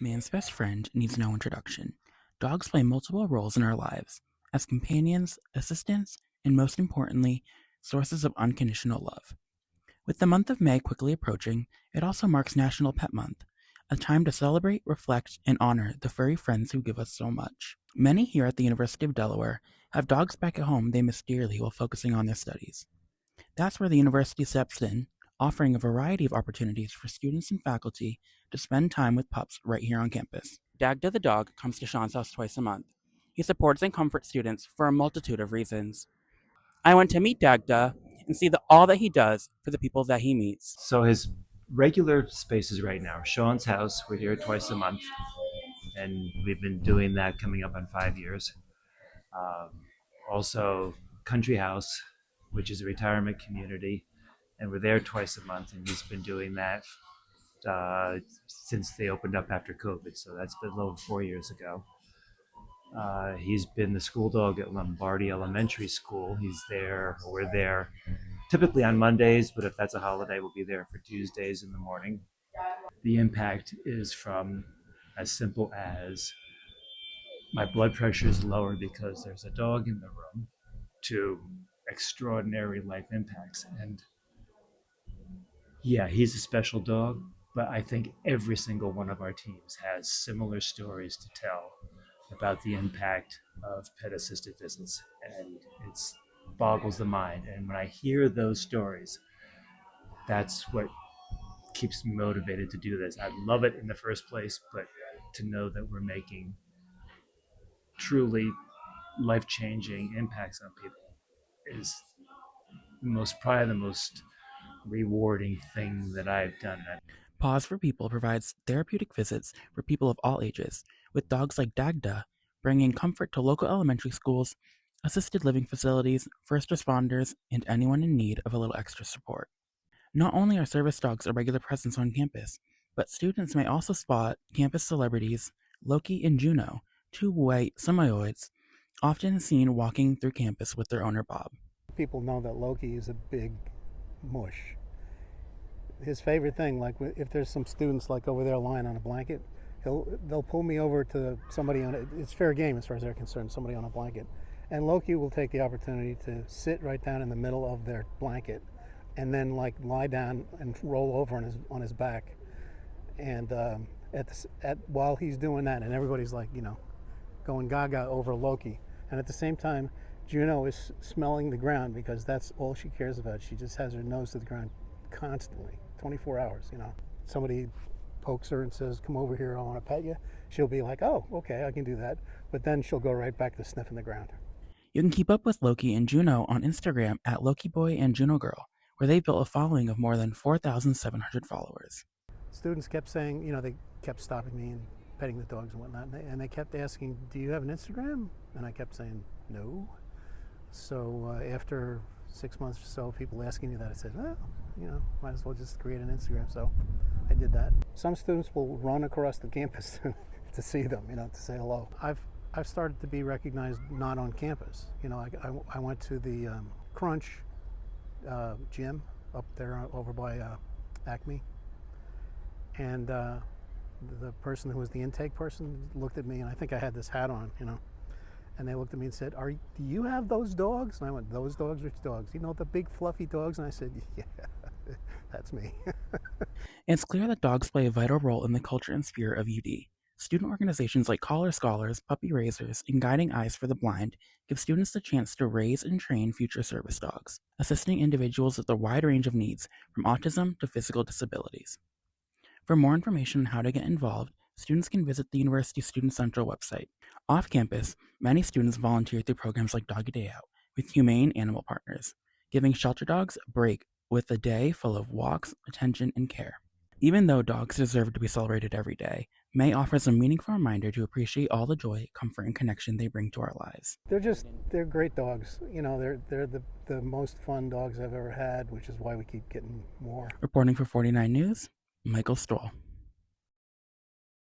Man's best friend needs no introduction. Dogs play multiple roles in our lives as companions, assistants, and most importantly, sources of unconditional love. With the month of May quickly approaching, it also marks National Pet Month, a time to celebrate, reflect, and honor the furry friends who give us so much. Many here at the University of Delaware have dogs back at home they miss dearly while focusing on their studies. That's where the university steps in, offering a variety of opportunities for students and faculty to spend time with pups right here on campus. Dagda the dog comes to Sean's house twice a month. He supports and comforts students for a multitude of reasons. I went to meet Dagda and see all that he does for the people that he meets. So his regular spaces right now are Sean's house. We're here twice a month, and we've been doing that coming up on 5 years. Um, Also, Country House, which is a retirement community, and we're there twice a month, and he's been doing that since they opened up after COVID. So that's been a little over 4 years ago. He's been the school dog at Lombardi Elementary School. He's there, or we're there, typically on Mondays, but if that's a holiday, we'll be there for Tuesdays in the morning. The impact is from as simple as my blood pressure is lower because there's a dog in the room to extraordinary life impacts. And yeah, he's a special dog, but I think every single one of our teams has similar stories to tell about the impact of pet assisted visits. And it boggles the mind. And when I hear those stories, that's what keeps me motivated to do this. I love it in the first place, but to know that we're making truly life changing impacts on people is probably the most rewarding thing that I've done. Paws for People provides therapeutic visits for people of all ages, with dogs like Dagda bringing comfort to local elementary schools, assisted living facilities, first responders, and anyone in need of a little extra support. Not only are service dogs a regular presence on campus, but students may also spot campus celebrities Loki and Juno, two white semioids, often seen walking through campus with their owner Bob. People know that Loki is a big mush. His favorite thing, like if there's some students like over there lying on a blanket, they'll pull me over to somebody on it. It's fair game as far as they're concerned, somebody on a blanket. And Loki will take the opportunity to sit right down in the middle of their blanket and then like lie down and roll over on his back. And while he's doing that, and everybody's like, going gaga over Loki. And at the same time, Juno is smelling the ground because that's all she cares about. She just has her nose to the ground constantly, 24 hours, Somebody pokes her and says, come over here, I want to pet you. She'll be like, oh, okay, I can do that. But then she'll go right back to sniffing the ground. You can keep up with Loki and Juno on Instagram at LokiBoy and Juno Girl, where they built a following of more than 4,700 followers. Students kept saying, they kept stopping me and petting the dogs and whatnot, and they kept asking, do you have an Instagram? And I kept saying, no. So after 6 months or so, people asking me that, I said, well, might as well just create an Instagram. So I did that. Some students will run across the campus to see them, to say hello. I've started to be recognized not on campus. I went to the Crunch gym up there over by Acme, and the person who was the intake person looked at me, and I think I had this hat on, and they looked at me and said, do you have those dogs? And I went, those dogs? Which dogs? The big fluffy dogs? And I said, yeah, that's me. It's clear that dogs play a vital role in the culture and spirit of UD. Student organizations like Collar Scholars, Puppy Raisers, and Guiding Eyes for the Blind give students the chance to raise and train future service dogs, assisting individuals with a wide range of needs, from autism to physical disabilities. For more information on how to get involved, students can visit the University Student Central website. Off campus, many students volunteer through programs like Doggy Day Out with humane animal partners, giving shelter dogs a break with a day full of walks, attention, and care. Even though dogs deserve to be celebrated every day, May offers a meaningful reminder to appreciate all the joy, comfort, and connection they bring to our lives. They're great dogs. They're the most fun dogs I've ever had, which is why we keep getting more. Reporting for 49 News, Michael Stoll.